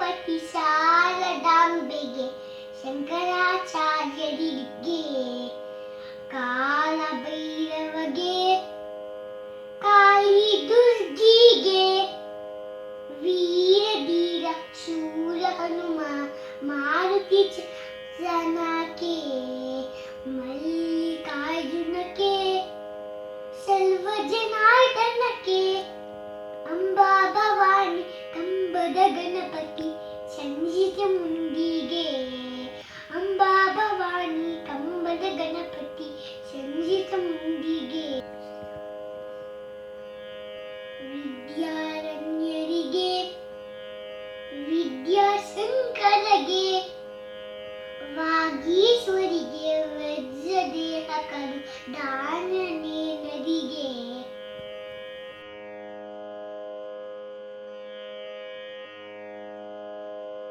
ಗಣಪತಿ ಶಾರದಾಂಬೆಗೆ ಶಂಕರಾಚಾರ್ಯರಿಗೆ ಕಾಲಭೈರವಗೆ ಕಾಳಿ ದುರ್ಗಿಗೆ ವೀರಧೀರ ಶೂರ ಹನುಮ ಮಾರುತಿ ಜನಕ್ಕೆ ಮಲ್ಲಿಕಾರ್ಜುನಕ್ಕೆ ಸರ್ವ ಜನಾರ್ದನಕ್ಕೆ ಅಂಬಾ ಭವಾನಿ ಕಂಬದ ಗಣಪತಿ ಸಂಜಿತ ಮುಂದಿಗೆ ಅಂಬಾ ಭವಾನಿ ಕಂಬದ ಗಣಪತಿ ಸಂಜಿತ ಮುಂದಿಗೆ ವಿದ್ಯಾರಣ್ಯರಿಗೆ ವಿದ್ಯಾಶಂಕರಗೆ ವಾಗೀಶ್ವರಿಗೆ ವಜ್ರದೇಹಕರು